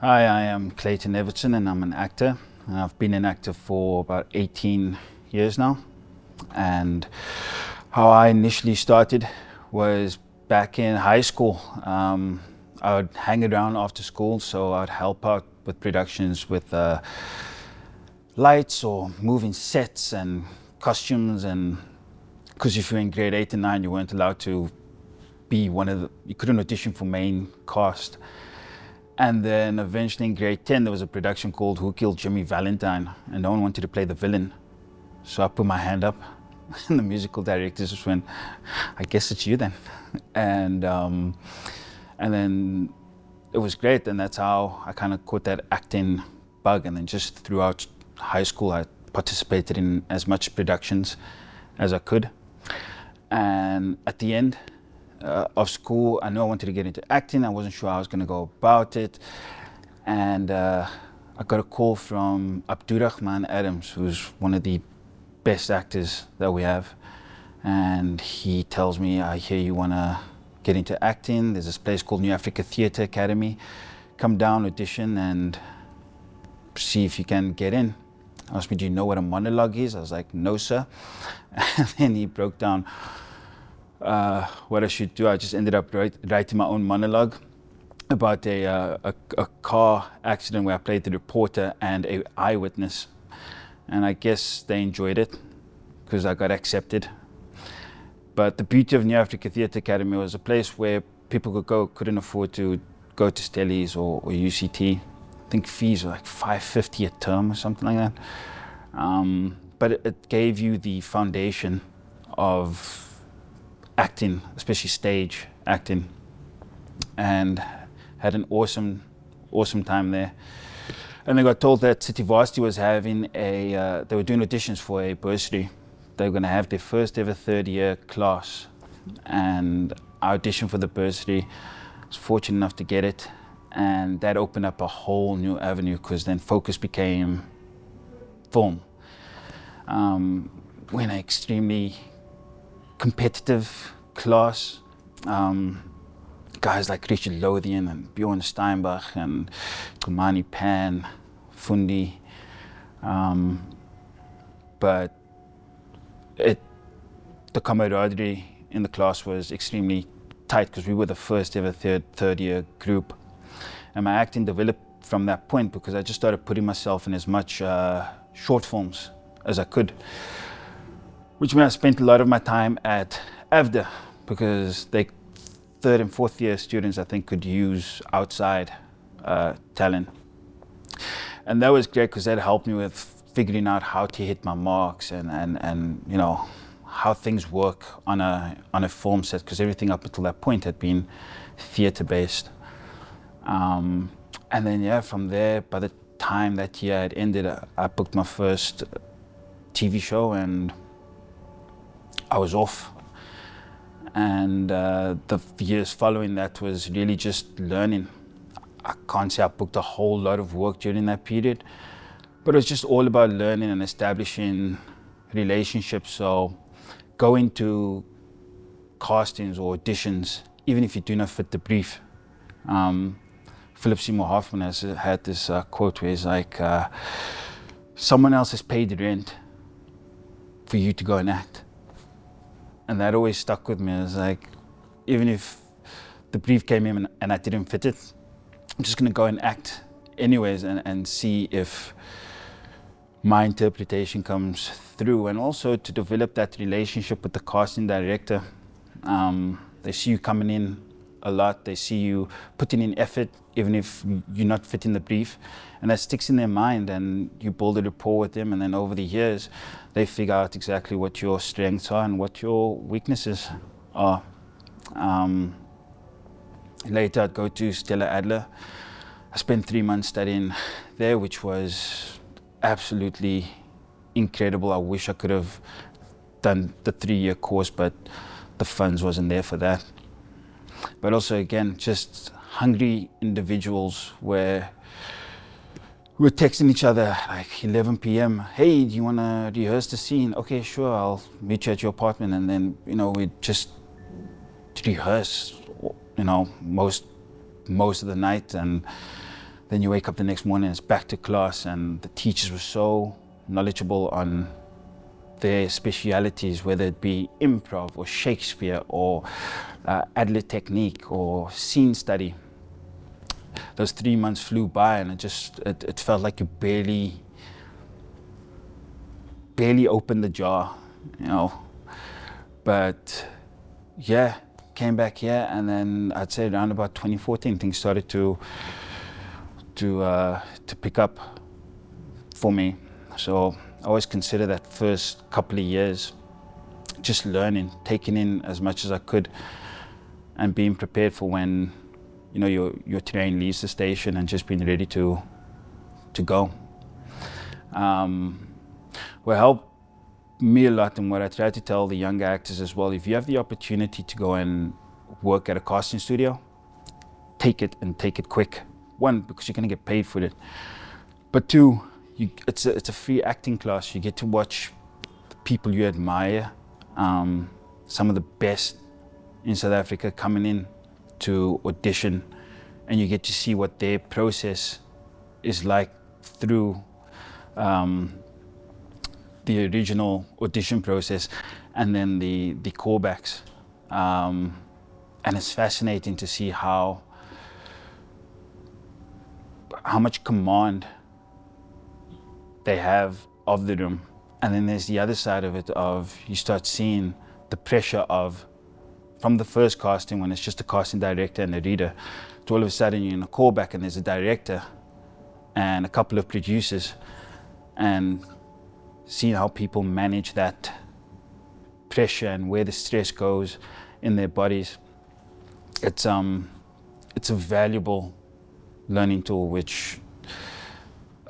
Hi, I am Clayton Evertson and I'm an actor. And I've been an actor for about 18 years now. And how I initially started was back in high school. I would hang around after school, so I'd help out with productions with lights or moving sets and costumes. And because if you're in grade 8 and 9, you weren't allowed to be you couldn't audition for main cast. And then eventually in grade 10, there was a production called Who Killed Jimmy Valentine? And no one wanted to play the villain. So I put my hand up and the musical director just went, I guess it's you then. And then it was great. And that's how I kind of caught that acting bug. And then just throughout high school, I participated in as much productions as I could. And at the end, of school, I knew I wanted to get into acting. I wasn't sure how I was going to go about it. And I got a call from Abdurrahman Adams, who's one of the best actors that we have. And he tells me, I hear you want to get into acting. There's this place called New Africa Theatre Academy. Come down, audition, and see if you can get in. He asked me, do you know what a monologue is? I was like, no, sir. And then he broke down what I should do. I just ended up writing my own monologue about a car accident where I played the reporter and an eyewitness. And I guess they enjoyed it because I got accepted. But the beauty of New Africa Theatre Academy was a place where people couldn't afford to go to Stellies or UCT. I think fees were like $550 a term or something like that. But it gave you the foundation of acting, especially stage acting, and had an awesome time there. And I got told that City Varsity was having they were doing auditions for a bursary. They were going to have their first ever third-year class, and I auditioned for the bursary. I was fortunate enough to get it, and that opened up a whole new avenue because then focus became film. We're in an extremely competitive class. Guys like Richard Lothian and Bjorn Steinbach and Kumani Pan, Fundi. But the camaraderie in the class was extremely tight because we were the first ever third year group. And my acting developed from that point because I just started putting myself in as much short films as I could. Which meant I spent a lot of my time at AVDA because they third and fourth year students, I think, could use outside talent. And that was great because that helped me with figuring out how to hit my marks and you know, how things work on a film set, because everything up until that point had been theater based. And then yeah, from there, by the time that year had ended, I booked my first TV show and I was off. And the years following that was really just learning. I can't say I booked a whole lot of work during that period, but it was just all about learning and establishing relationships. So going to castings or auditions, even if you do not fit the brief. Philip Seymour Hoffman has had this quote where he's like, someone else has paid the rent for you to go and act. And that always stuck with me. It's like, even if the brief came in and I didn't fit it, I'm just gonna go and act anyways and see if my interpretation comes through. And also to develop that relationship with the casting director. They see you coming in a lot, they see you putting in effort, even if you're not fitting the brief. And that sticks in their mind and you build a rapport with them, and then over the years, they figure out exactly what your strengths are and what your weaknesses are. Later, I'd go to Stella Adler. I spent 3 months studying there, which was absolutely incredible. I wish I could have done the 3-year course, but the funds wasn't there for that. But also, again, just hungry individuals where we were texting each other like 11 p.m. Hey, do you want to rehearse the scene? Okay, sure, I'll meet you at your apartment. And then, you know, we'd just rehearse, you know, most of the night. And Then you wake up the next morning, it's back to class, and the teachers were so knowledgeable on their specialities, whether it be improv or Shakespeare or Adler technique or scene study. Those 3 months flew by, and it felt like you barely opened the jar, you know. But yeah, came back here, and then I'd say around about 2014 things started to pick up for me. So I always consider that first couple of years just learning, taking in as much as I could, and being prepared for when, you know, your train leaves the station, and just being ready to go. What helped me a lot, and what I try to tell the younger actors as well, if you have the opportunity to go and work at a casting studio, take it, and take it quick. One, because you're going to get paid for it. But two, it's a free acting class. You get to watch people you admire, some of the best in South Africa coming in to audition, and you get to see what their process is like through the original audition process, and then the callbacks. And it's fascinating to see how much command they have of the room. And then there's the other side of it, of you start seeing the pressure of, from the first casting, when it's just a casting director and a reader, to all of a sudden you're in a callback and there's a director and a couple of producers, and seeing how people manage that pressure and where the stress goes in their bodies. It's a valuable learning tool, which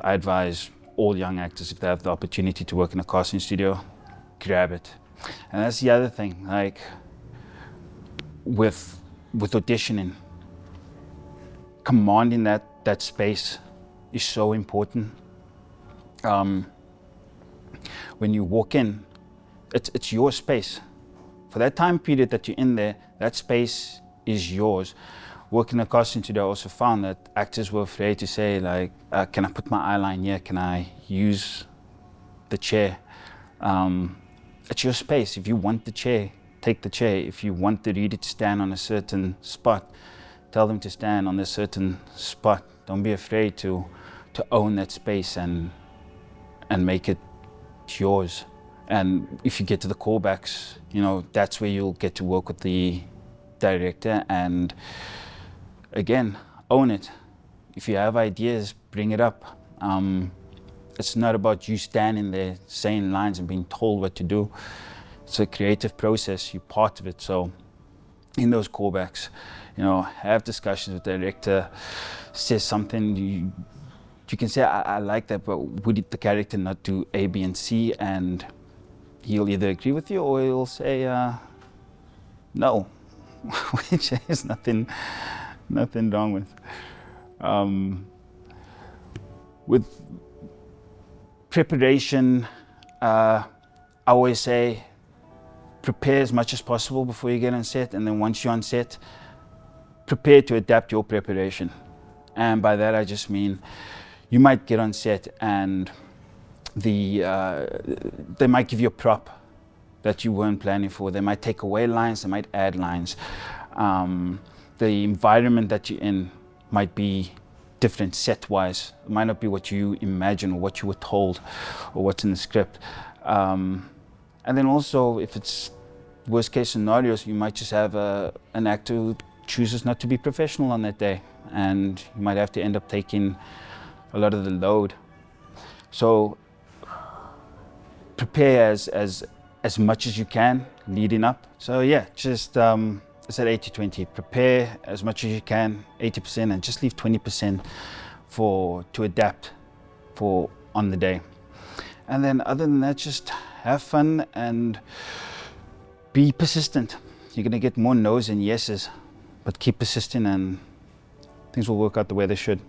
I advise all young actors, if they have the opportunity to work in a casting studio, grab it. And that's the other thing, like with auditioning, commanding that space is so important. When you walk in, it's your space. For that time period that you're in there, that space is yours. Working in a casting studio, I also found that actors were afraid to say, like, can I put my eyeline here? Can I use the chair? It's your space. If you want the chair, take the chair. If you want the reader to stand on a certain spot, tell them to stand on a certain spot. Don't be afraid to own that space and make it yours. And if you get to the callbacks, you know, that's where you'll get to work with the director, and again, own it. If you have ideas, bring it up. It's not about you standing there saying lines and being told what to do. It's a creative process, you're part of it. So in those callbacks, you know, have discussions with the director, says something, you can say, I like that, but would the character not do A, B, and C? And he'll either agree with you or he'll say no, which is nothing wrong with. With preparation, I always say prepare as much as possible before you get on set, and then once you're on set, prepare to adapt your preparation. And by that I just mean, you might get on set and they might give you a prop that you weren't planning for. They might take away lines, they might add lines. The environment that you're in might be different set-wise. It might not be what you imagine or what you were told or what's in the script. And then also, if it's worst case scenarios, you might just have an actor who chooses not to be professional on that day, and you might have to end up taking a lot of the load. So prepare as much as you can leading up. So yeah, just it's at 80-20. Prepare as much as you can, 80%, and just leave 20% to adapt for on the day. And then other than that, just have fun and be persistent. You're gonna get more no's and yeses, but keep persisting and things will work out the way they should.